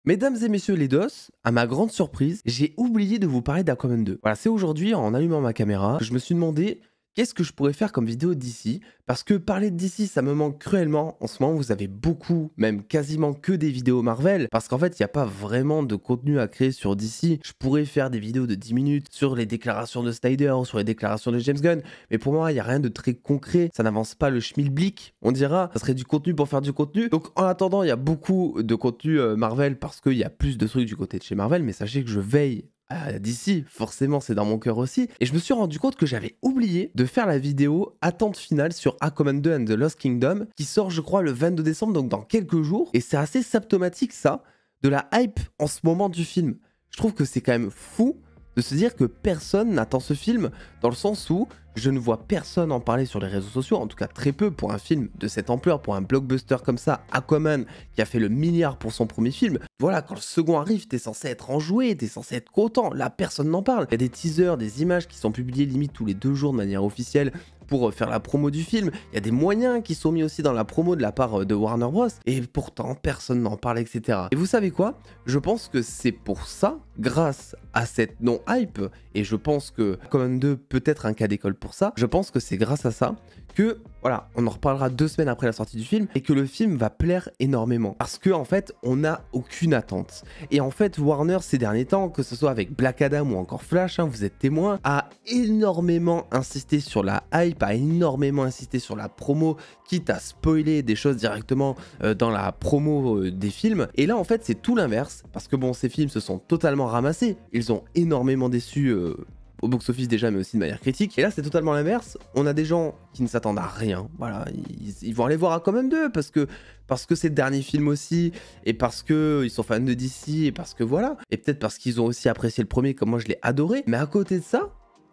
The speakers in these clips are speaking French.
Mesdames et messieurs les DOS, à ma grande surprise, j'ai oublié de vous parler d'Aquaman 2. Voilà, c'est aujourd'hui, en allumant ma caméra, que je me suis demandé qu'est-ce que je pourrais faire comme vidéo d'ici, parce que parler de DC, ça me manque cruellement. En ce moment, vous avez beaucoup, même quasiment que des vidéos Marvel, parce qu'en fait, il n'y a pas vraiment de contenu à créer sur DC. Je pourrais faire des vidéos de 10 minutes sur les déclarations de Snyder, sur les déclarations de James Gunn, mais pour moi, il n'y a rien de très concret. Ça n'avance pas le schmilblick, on dira. Ça serait du contenu pour faire du contenu. Donc, en attendant, il y a beaucoup de contenu Marvel, parce qu'il y a plus de trucs du côté de chez Marvel, mais sachez que je veille d'ici, forcément c'est dans mon cœur aussi, et je me suis rendu compte que j'avais oublié de faire la vidéo attente finale sur Aquaman 2 and the Lost Kingdom, qui sort je crois le 22 décembre, donc dans quelques jours, et c'est assez symptomatique ça, de la hype en ce moment du film. Je trouve que c'est quand même fou de se dire que personne n'attend ce film, dans le sens où je ne vois personne en parler sur les réseaux sociaux, en tout cas très peu pour un film de cette ampleur, pour un blockbuster comme ça, Aquaman, qui a fait le milliard pour son premier film. Voilà, quand le second arrive, t'es censé être enjoué, t'es censé être content, là personne n'en parle. Il y a des teasers, des images qui sont publiées limite tous les 2 jours de manière officielle pour faire la promo du film. Il y a des moyens qui sont mis aussi dans la promo de la part de Warner Bros. Et pourtant, personne n'en parle, etc. Et vous savez quoi? Je pense que c'est pour ça, grâce à cette non-hype, et je pense que Aquaman 2 peut être un cas d'école pour ça, je pense que c'est grâce à ça que, voilà, on en reparlera 2 semaines après la sortie du film, et que le film va plaire énormément. Parce que, en fait, on n'a aucune attente. Et en fait, Warner, ces derniers temps, que ce soit avec Black Adam ou encore Flash, hein, vous êtes témoins, a énormément insisté sur la hype, a énormément insisté sur la promo, quitte à spoiler des choses directement dans la promo des films. Et là, en fait, c'est tout l'inverse, parce que bon, ces films se sont totalement ramassés. Ils ont énormément déçu au box-office déjà, mais aussi de manière critique. Et là, c'est totalement l'inverse. On a des gens qui ne s'attendent à rien. Voilà, ils vont aller voir Aquaman 2 parce que c'est le dernier film aussi, et parce que ils sont fans de DC, et parce que voilà. Et peut-être parce qu'ils ont aussi apprécié le premier comme moi je l'ai adoré. Mais à côté de ça,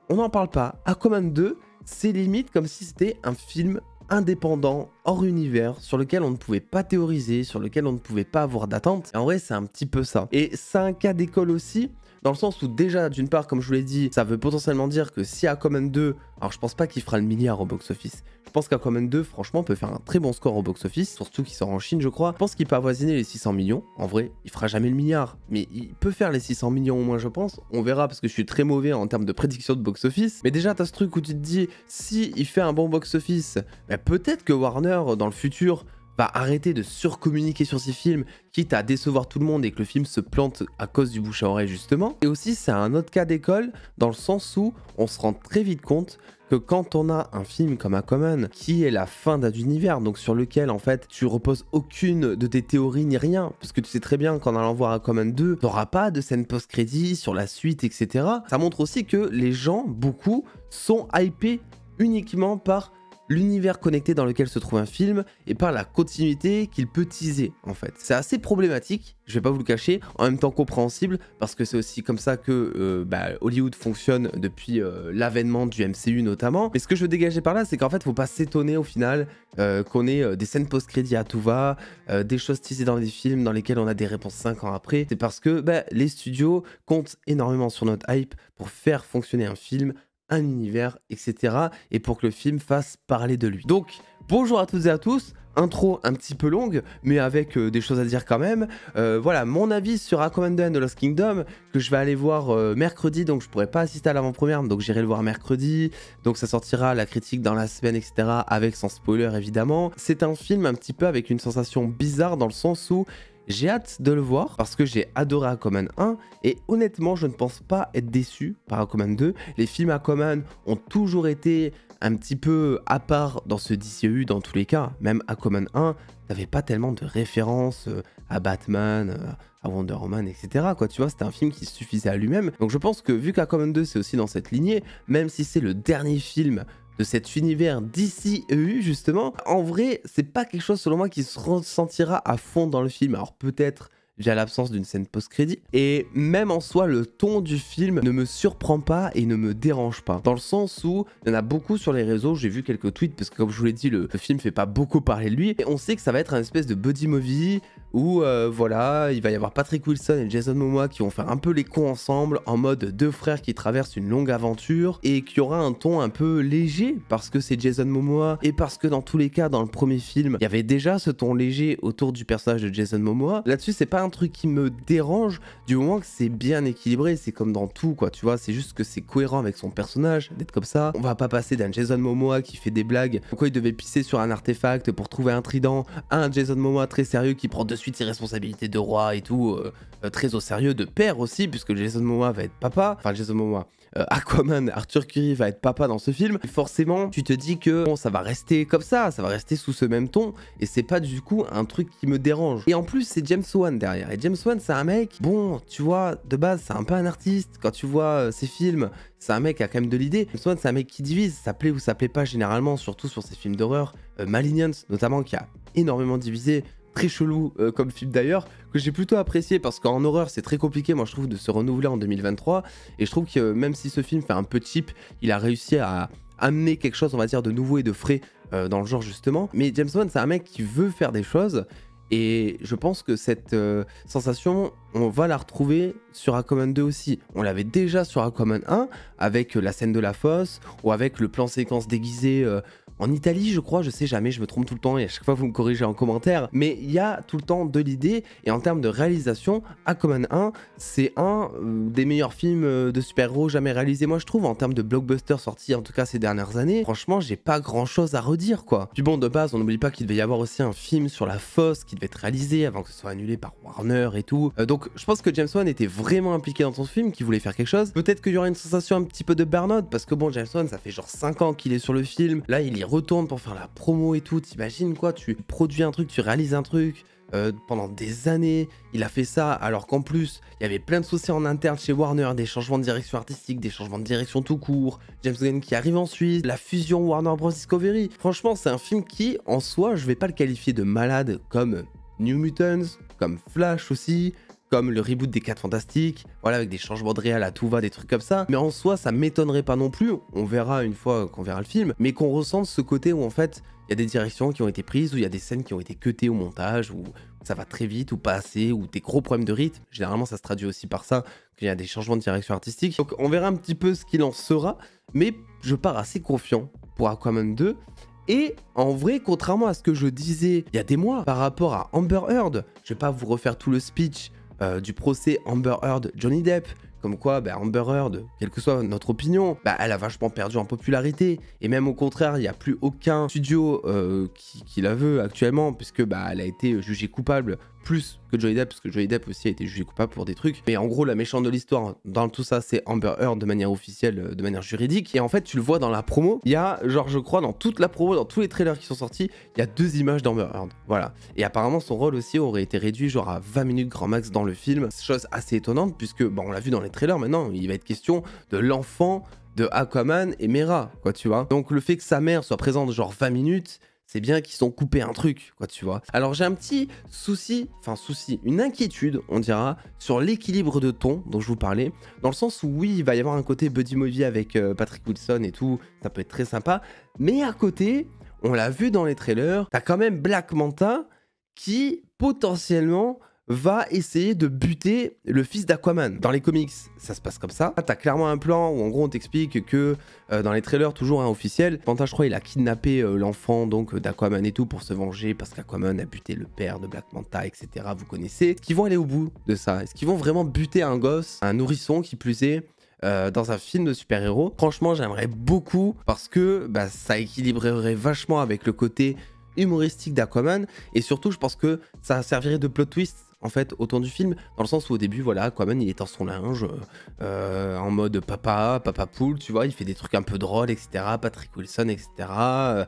on n'en parle pas. Aquaman 2, c'est limite comme si c'était un film indépendant, hors univers, sur lequel on ne pouvait pas théoriser, sur lequel on ne pouvait pas avoir d'attente. En vrai, c'est un petit peu ça. Et c'est un cas d'école aussi, dans le sens où déjà, d'une part, comme je vous l'ai dit, ça veut potentiellement dire que si Aquaman 2, alors je pense pas qu'il fera le milliard au box-office, je pense qu'Aquaman 2, franchement, peut faire un très bon score au box-office, surtout qu'il sort en Chine, je crois. Je pense qu'il peut avoisiner les 600 millions, en vrai, il fera jamais le milliard, mais il peut faire les 600 millions au moins, je pense. On verra, parce que je suis très mauvais en termes de prédiction de box-office, mais déjà, t'as ce truc où tu te dis, si il fait un bon box-office, bah, peut-être que Warner, dans le futur, va arrêter de surcommuniquer sur ses films, quitte à décevoir tout le monde et que le film se plante à cause du bouche à oreille justement. Et aussi c'est un autre cas d'école dans le sens où on se rend très vite compte que quand on a un film comme Aquaman qui est la fin d'un univers, donc sur lequel en fait tu reposes aucune de tes théories ni rien, parce que tu sais très bien qu'en allant voir Aquaman 2, t'auras pas de scène post-crédit sur la suite, etc. Ça montre aussi que les gens, beaucoup, sont hypés uniquement par l'univers connecté dans lequel se trouve un film et par la continuité qu'il peut teaser en fait. C'est assez problématique, je vais pas vous le cacher, en même temps compréhensible parce que c'est aussi comme ça que Hollywood fonctionne depuis l'avènement du MCU notamment. Mais ce que je veux dégager par là, c'est qu'en fait faut pas s'étonner au final qu'on ait des scènes post-crédit à tout va, des choses teasées dans des films dans lesquels on a des réponses 5 ans après. C'est parce que les studios comptent énormément sur notre hype pour faire fonctionner un film, un univers, etc. et pour que le film fasse parler de lui. Donc, bonjour à toutes et à tous, intro un petit peu longue, mais avec des choses à dire quand même. Voilà, mon avis sur Aquaman 2 and the Lost Kingdom, que je vais aller voir mercredi, donc je pourrais pas assister à l'avant-première, donc j'irai le voir mercredi, donc ça sortira la critique dans la semaine, etc., avec sans spoiler évidemment. C'est un film un petit peu avec une sensation bizarre dans le sens où j'ai hâte de le voir parce que j'ai adoré Aquaman 1 et honnêtement je ne pense pas être déçu par Aquaman 2. Les films Aquaman ont toujours été un petit peu à part dans ce DCEU dans tous les cas. Même Aquaman 1, t'avais pas tellement de références à Batman, à Wonder Woman, etc. quoi, tu vois, c'était un film qui suffisait à lui-même. Donc je pense que vu qu'Aquaman 2 c'est aussi dans cette lignée, même si c'est le dernier film de cet univers DCEU justement, en vrai c'est pas quelque chose selon moi qui se ressentira à fond dans le film. Alors peut-être via l'absence d'une scène post-crédit, et même en soi le ton du film ne me surprend pas et ne me dérange pas, dans le sens où il y en a beaucoup sur les réseaux, j'ai vu quelques tweets parce que comme je vous l'ai dit le film fait pas beaucoup parler de lui, et on sait que ça va être un espèce de buddy movie où voilà, il va y avoir Patrick Wilson et Jason Momoa qui vont faire un peu les cons ensemble en mode deux frères qui traversent une longue aventure, et qui aura un ton un peu léger parce que c'est Jason Momoa et parce que dans tous les cas dans le premier film il y avait déjà ce ton léger autour du personnage de Jason Momoa. Là-dessus c'est pas un truc qui me dérange du moment que c'est bien équilibré. C'est comme dans tout, quoi, tu vois. C'est juste que c'est cohérent avec son personnage d'être comme ça. On va pas passer d'un Jason Momoa qui fait des blagues, pourquoi il devait pisser sur un artefact pour trouver un trident, à un Jason Momoa très sérieux qui prend de suite ses responsabilités de roi et tout, très au sérieux, de père aussi, puisque Jason Momoa va être papa. Enfin, Jason Momoa. Aquaman, Arthur Curry va être papa dans ce film. Et forcément, tu te dis que bon, ça va rester comme ça va rester sous ce même ton. Et c'est pas du coup un truc qui me dérange. Et en plus, c'est James Wan derrière. Et James Wan, c'est un mec, bon, tu vois, de base, c'est un peu un artiste. Quand tu vois ses films, c'est un mec qui a quand même de l'idée. James Wan, c'est un mec qui divise. Ça plaît ou ça plaît pas généralement, surtout sur ses films d'horreur. Malignant, notamment, qui a énormément divisé. Très chelou comme film d'ailleurs, que j'ai plutôt apprécié parce qu'en horreur c'est très compliqué moi je trouve de se renouveler en 2023 et je trouve que même si ce film fait un peu cheap, il a réussi à amener quelque chose on va dire de nouveau et de frais dans le genre justement. Mais James Wan c'est un mec qui veut faire des choses et je pense que cette sensation on va la retrouver sur Aquaman 2 aussi. On l'avait déjà sur Aquaman 1 avec la scène de la fosse ou avec le plan séquence déguisé en Italie, je crois, je sais jamais, je me trompe tout le temps et à chaque fois vous me corrigez en commentaire. Mais il y a tout le temps de l'idée et en termes de réalisation, Aquaman 1, c'est un des meilleurs films de super-héros jamais réalisés, moi je trouve, en termes de blockbuster sortis en tout cas ces dernières années. Franchement, j'ai pas grand-chose à redire quoi. Puis bon, de base, on n'oublie pas qu'il devait y avoir aussi un film sur la fosse qui devait être réalisé avant que ce soit annulé par Warner et tout. Donc je pense que James Wan était vraiment impliqué dans son film, qu'il voulait faire quelque chose. Peut-être qu'il y aura une sensation un petit peu de burn-out parce que bon, James Wan, ça fait genre 5 ans qu'il est sur le film. Là, il y retourne pour faire la promo et tout, t'imagines quoi, tu produis un truc, tu réalises un truc pendant des années, il a fait ça alors qu'en plus il y avait plein de soucis en interne chez Warner, des changements de direction artistique, des changements de direction tout court, James Gunn qui arrive ensuite, la fusion Warner Bros Discovery. Franchement c'est un film qui en soi je vais pas le qualifier de malade comme New Mutants, comme Flash aussi, comme le reboot des 4 Fantastiques, voilà, avec des changements de réal à tout va, des trucs comme ça. Mais en soi, ça m'étonnerait pas non plus, on verra une fois qu'on verra le film, mais qu'on ressente ce côté où en fait, il y a des directions qui ont été prises, où il y a des scènes qui ont été cutées au montage, où ça va très vite ou pas assez, ou des gros problèmes de rythme. Généralement, ça se traduit aussi par ça, qu'il y a des changements de direction artistique. Donc on verra un petit peu ce qu'il en sera, mais je pars assez confiant pour Aquaman 2. Et en vrai, contrairement à ce que je disais il y a des mois par rapport à Amber Heard, je vais pas vous refaire tout le speech du procès Amber Heard Johnny Depp, comme quoi Amber Heard, quelle que soit notre opinion, elle a vachement perdu en popularité, et même au contraire, il n'y a plus aucun studio qui la veut actuellement, puisque elle a été jugée coupable plus que Johnny Depp, parce que Johnny Depp aussi a été jugé coupable pour des trucs. Mais en gros, la méchante de l'histoire dans tout ça, c'est Amber Heard de manière officielle, de manière juridique. Et en fait, tu le vois dans la promo, il y a, genre, je crois, dans toute la promo, dans tous les trailers qui sont sortis, il y a 2 images d'Amber Heard. Voilà. Et apparemment, son rôle aussi aurait été réduit, genre, à 20 minutes grand max dans le film. Chose assez étonnante, puisque, on l'a vu dans les trailers maintenant, il va être question de l'enfant de Aquaman et Mera, quoi, tu vois. Donc, le fait que sa mère soit présente, genre, 20 minutes, c'est bien qu'ils sont coupés un truc, quoi, tu vois. Alors j'ai un petit souci, une inquiétude, on dira, sur l'équilibre de ton dont je vous parlais, dans le sens où oui, il va y avoir un côté buddy movie avec Patrick Wilson et tout, ça peut être très sympa, mais à côté, on l'a vu dans les trailers, t'as quand même Black Manta qui, potentiellement, va essayer de buter le fils d'Aquaman. Dans les comics, ça se passe comme ça. T'as clairement un plan où en gros on t'explique que dans les trailers, toujours officiel, Manta je crois il a kidnappé l'enfant donc d'Aquaman et tout pour se venger parce qu'Aquaman a buté le père de Black Manta, etc. Vous connaissez. Est-ce qu'ils vont aller au bout de ça? Est-ce qu'ils vont vraiment buter un gosse, un nourrisson qui plus est, dans un film de super-héros? Franchement j'aimerais beaucoup parce que ça équilibrerait vachement avec le côté humoristique d'Aquaman et surtout je pense que ça servirait de plot twist en fait autour du film, dans le sens où au début voilà Aquaman il est en son linge en mode papa poule, tu vois, il fait des trucs un peu drôles, etc. Patrick Wilson, etc.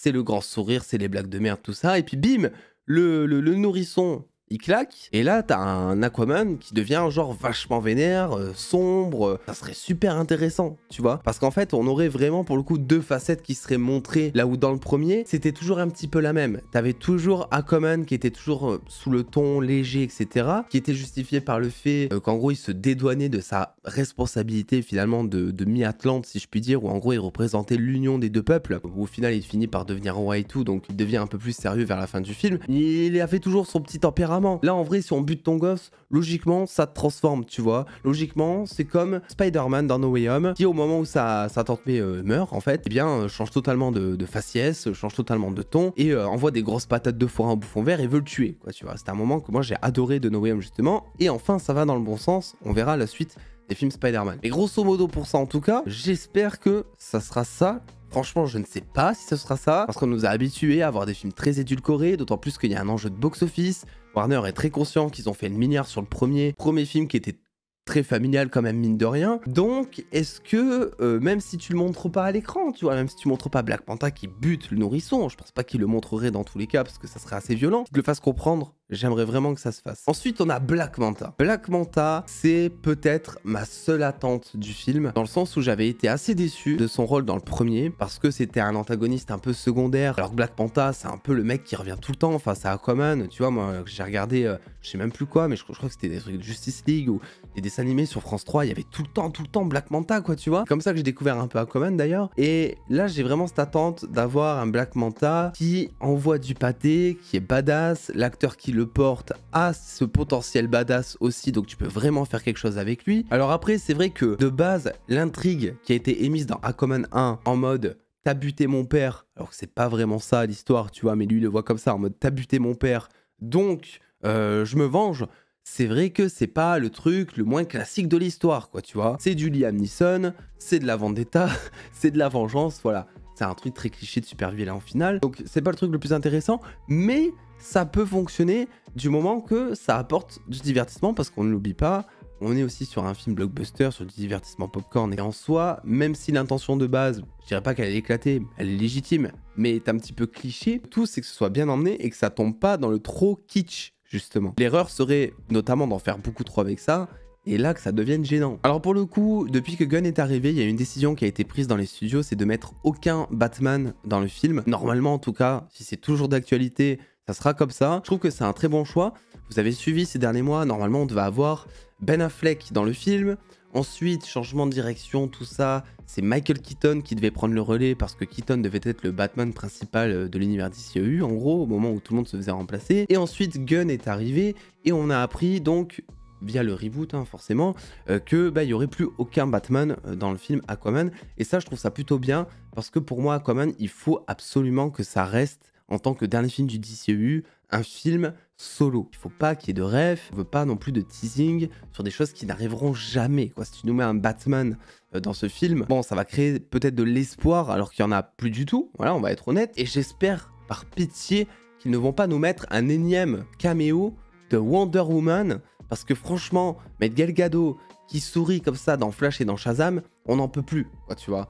C'est le grand sourire, c'est les blagues de merde, tout ça, et puis bim, le nourrisson il claque, et là t'as un Aquaman qui devient genre vachement vénère, sombre, ça serait super intéressant, tu vois, parce qu'en fait on aurait vraiment pour le coup 2 facettes qui seraient montrées, là où dans le premier c'était toujours un petit peu la même, t'avais toujours Aquaman qui était toujours sous le ton léger, etc., qui était justifié par le fait qu'en gros il se dédouanait de sa responsabilité finalement de mi-Atlante si je puis dire, où en gros il représentait l'union des 2 peuples, où au final il finit par devenir roi et tout, donc il devient un peu plus sérieux vers la fin du film. Il avait toujours son petit tempérament, différemment. Là, en vrai, si on bute ton gosse, logiquement, ça te transforme, tu vois. Logiquement, c'est comme Spider-Man dans No Way Home, qui au moment où sa tante May meurt, en fait, eh bien, change totalement de faciès, change totalement de ton, et envoie des grosses patates de forain au bouffon vert et veut le tuer, quoi, tu vois. C'est un moment que moi, j'ai adoré de No Way Home, justement, et enfin, ça va dans le bon sens, on verra la suite des films Spider-Man. Et grosso modo, pour ça, en tout cas, j'espère que ça sera ça. Franchement, je ne sais pas si ce sera ça, parce qu'on nous a habitués à avoir des films très édulcorés, d'autant plus qu'il y a un enjeu de box-office. Warner est très conscient qu'ils ont fait le milliard sur le premier film qui était très familial quand même, mine de rien. Donc, est-ce que, même si tu le montres pas à l'écran, tu vois, même si tu montres pas Black Panther qui bute le nourrisson, je pense pas qu'il le montrerait dans tous les cas, parce que ça serait assez violent, qu'il le fasse comprendre, j'aimerais vraiment que ça se fasse. Ensuite, on a Black Manta. Black Manta, c'est peut-être ma seule attente du film, dans le sens où j'avais été assez déçu de son rôle dans le premier, parce que c'était un antagoniste un peu secondaire, alors que Black Manta, c'est un peu le mec qui revient tout le temps face à Aquaman, tu vois, moi, j'ai regardé, je sais même plus quoi, mais je crois que c'était des trucs de Justice League, ou des dessins animés sur France 3, il y avait tout le temps Black Manta, quoi, tu vois. C'est comme ça que j'ai découvert un peu Aquaman, d'ailleurs, et là, j'ai vraiment cette attente d'avoir un Black Manta qui envoie du pâté, qui est badass, l'acteur qui le porte a ce potentiel badass aussi, donc tu peux vraiment faire quelque chose avec lui. Alors après, c'est vrai que de base, l'intrigue qui a été émise dans Aquaman 1 en mode t'as buté mon père, alors que c'est pas vraiment ça l'histoire, tu vois, mais lui il le voit comme ça en mode t'as buté mon père, donc je me venge. C'est vrai que c'est pas le truc le moins classique de l'histoire, quoi, tu vois. C'est du Liam Neeson, c'est de la vendetta, c'est de la vengeance, voilà. C'est un truc très cliché de super vilain en finale. Donc c'est pas le truc le plus intéressant, mais ça peut fonctionner du moment que ça apporte du divertissement, parce qu'on ne l'oublie pas, on est aussi sur un film blockbuster, sur du divertissement popcorn, et en soi, même si l'intention de base, je dirais pas qu'elle est éclatée, elle est légitime, mais est un petit peu cliché, tout c'est que ce soit bien emmené et que ça tombe pas dans le trop kitsch, justement. L'erreur serait notamment d'en faire beaucoup trop avec ça, et là que ça devienne gênant. Alors pour le coup, depuis que Gunn est arrivé, il y a une décision qui a été prise dans les studios, c'est de mettre aucun Batman dans le film. Normalement en tout cas, si c'est toujours d'actualité, ça sera comme ça. Je trouve que c'est un très bon choix. Vous avez suivi ces derniers mois, normalement on devait avoir Ben Affleck dans le film. Ensuite, changement de direction, tout ça, c'est Michael Keaton qui devait prendre le relais parce que Keaton devait être le Batman principal de l'univers DCEU, en gros, au moment où tout le monde se faisait remplacer. Et ensuite, Gunn est arrivé et on a appris donc, via le reboot forcément, que il y aurait plus aucun Batman dans le film Aquaman. Et ça, je trouve ça plutôt bien parce que pour moi, Aquaman, il faut absolument que ça reste, en tant que dernier film du DCEU, un film solo. Il faut pas qu'il y ait de rêve, on veut pas non plus de teasing sur des choses qui n'arriveront jamais, quoi. Si tu nous mets un Batman dans ce film, bon, ça va créer peut-être de l'espoir alors qu'il y en a plus du tout, voilà, on va être honnête, et j'espère par pitié qu'ils ne vont pas nous mettre un énième caméo de Wonder Woman, parce que franchement, mettre Gal Gadot qui sourit comme ça dans Flash et dans Shazam, on n'en peut plus, quoi, tu vois.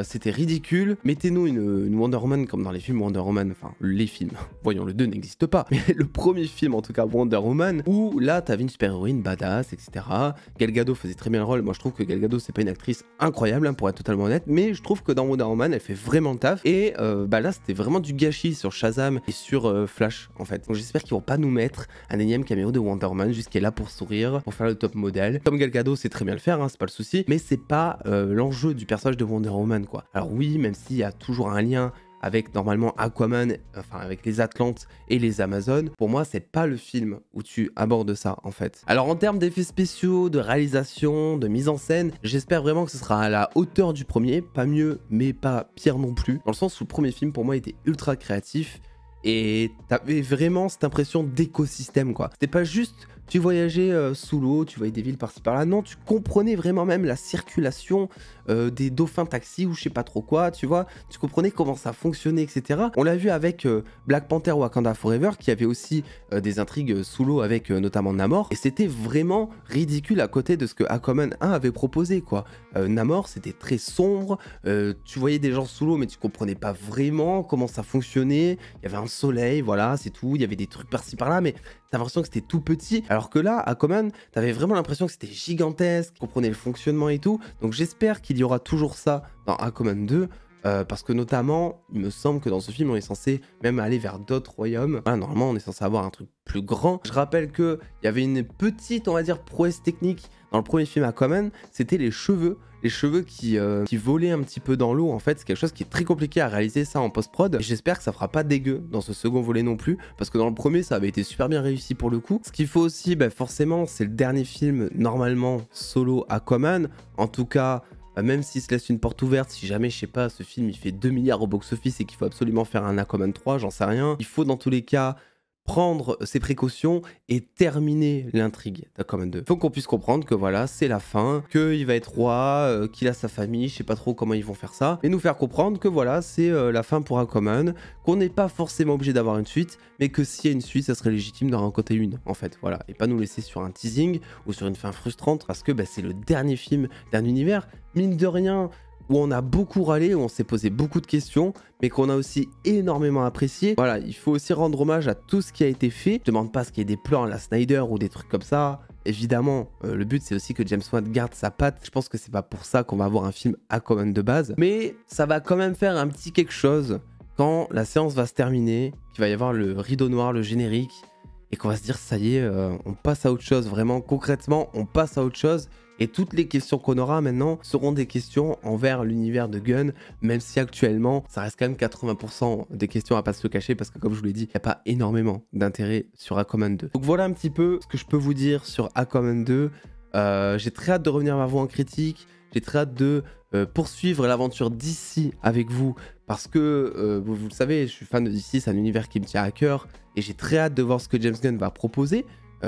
C'était ridicule. Mettez-nous une Wonder Woman comme dans les films Wonder Woman, enfin les films, voyons, le 2 n'existe pas, mais le premier film en tout cas, Wonder Woman, où là t'avais une super-héroïne badass, etc. Gal Gadot faisait très bien le rôle. Moi je trouve que Gal Gadot c'est pas une actrice incroyable, pour être totalement honnête, mais je trouve que dans Wonder Woman elle fait vraiment le taf, et là c'était vraiment du gâchis sur Shazam et sur Flash en fait. Donc j'espère qu'ils vont pas nous mettre un énième caméo de Wonder Woman juste qui est là pour sourire, pour faire le top modèle. Comme Gal Gadot c'est très bien le faire, c'est pas le souci, mais c'est pas l'enjeu du personnage de Wonder Woman, quoi. Alors oui, même s'il y a toujours un lien avec normalement Aquaman, enfin avec les Atlantes et les Amazones, pour moi c'est pas le film où tu abordes ça en fait. Alors en termes d'effets spéciaux, de réalisation, de mise en scène, j'espère vraiment que ce sera à la hauteur du premier, pas mieux mais pas pire non plus, dans le sens où le premier film pour moi était ultra créatif et t'avais vraiment cette impression d'écosystème, quoi. C'était pas juste tu voyageais sous l'eau, tu voyais des villes par-ci par-là. Non, tu comprenais vraiment même la circulation des dauphins taxis ou je sais pas trop quoi, tu vois. Tu comprenais comment ça fonctionnait, etc. On l'a vu avec Black Panther Wakanda Forever, qui avait aussi des intrigues sous l'eau avec notamment Namor. Et c'était vraiment ridicule à côté de ce que Aquaman 1 avait proposé, quoi. Namor, c'était très sombre. Tu voyais des gens sous l'eau, mais tu comprenais pas vraiment comment ça fonctionnait. Il y avait un soleil, voilà, c'est tout. Il y avait des trucs par-ci par-là, mais t'as l'impression que c'était tout petit. Alors que là, Aquaman, t'avais vraiment l'impression que c'était gigantesque, tu comprenais le fonctionnement et tout. Donc j'espère qu'il y aura toujours ça dans Aquaman 2. parce que notamment, il me semble que dans ce film, on est censé même aller vers d'autres royaumes. Voilà, normalement, on est censé avoir un truc plus grand. Je rappelle qu'il y avait une petite, on va dire, prouesse technique dans le premier film Aquaman, c'était les cheveux. Les cheveux qui volaient un petit peu dans l'eau, en fait, c'est quelque chose qui est très compliqué à réaliser ça en post-prod. Et j'espère que ça fera pas dégueu dans ce second volet non plus, parce que dans le premier, ça avait été super bien réussi pour le coup. Ce qu'il faut aussi, bah, forcément, c'est le dernier film, normalement, solo Aquaman. En tout cas, même s'il se laisse une porte ouverte, si jamais, je sais pas, ce film, il fait 2 milliards au box-office et qu'il faut absolument faire un Aquaman 3, j'en sais rien. Il faut, dans tous les cas, prendre ses précautions et terminer l'intrigue d'Aquaman 2. Faut qu'on puisse comprendre que voilà, c'est la fin, qu'il va être roi, qu'il a sa famille, je sais pas trop comment ils vont faire ça, et nous faire comprendre que voilà, c'est la fin pour Aquaman, qu'on n'est pas forcément obligé d'avoir une suite, mais que s'il y a une suite, ça serait légitime d'en raconter une, en fait, voilà, et pas nous laisser sur un teasing ou sur une fin frustrante, parce que bah, c'est le dernier film d'un univers, mine de rien, où on a beaucoup râlé, où on s'est posé beaucoup de questions, mais qu'on a aussi énormément apprécié. Voilà, il faut aussi rendre hommage à tout ce qui a été fait. Je demande pas ce qu'il y ait des plans à la Snyder ou des trucs comme ça. Évidemment, le but c'est aussi que James Wan garde sa patte. Je pense que c'est pas pour ça qu'on va avoir un film Aquaman de base, mais ça va quand même faire un petit quelque chose quand la séance va se terminer, qu'il va y avoir le rideau noir, le générique, et qu'on va se dire ça y est, on passe à autre chose, vraiment concrètement, on passe à autre chose. Et toutes les questions qu'on aura maintenant seront des questions envers l'univers de Gunn, même si actuellement, ça reste quand même 80% des questions à pas se le cacher, parce que comme je vous l'ai dit, il n'y a pas énormément d'intérêt sur Aquaman 2. Donc voilà un petit peu ce que je peux vous dire sur Aquaman 2. J'ai très hâte de revenir vers vous en critique, j'ai très hâte de poursuivre l'aventure d'ici avec vous, parce que vous le savez, je suis fan de DC, c'est un univers qui me tient à cœur, et j'ai très hâte de voir ce que James Gunn va proposer.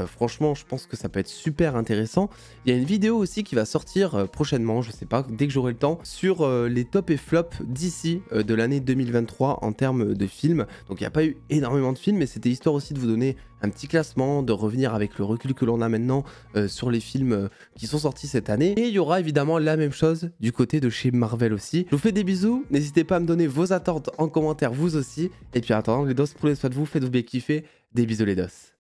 Franchement, je pense que ça peut être super intéressant. Il y a une vidéo aussi qui va sortir prochainement, je sais pas, dès que j'aurai le temps, sur les tops et flops d'ici de l'année 2023 en termes de films. Donc il n'y a pas eu énormément de films, mais c'était histoire aussi de vous donner un petit classement, de revenir avec le recul que l'on a maintenant sur les films qui sont sortis cette année. Et il y aura évidemment la même chose du côté de chez Marvel aussi. Je vous fais des bisous, n'hésitez pas à me donner vos attentes en commentaire vous aussi. Et puis en attendant, les dos, prenez soin de vous, faites-vous bien kiffer. Des bisous les dos.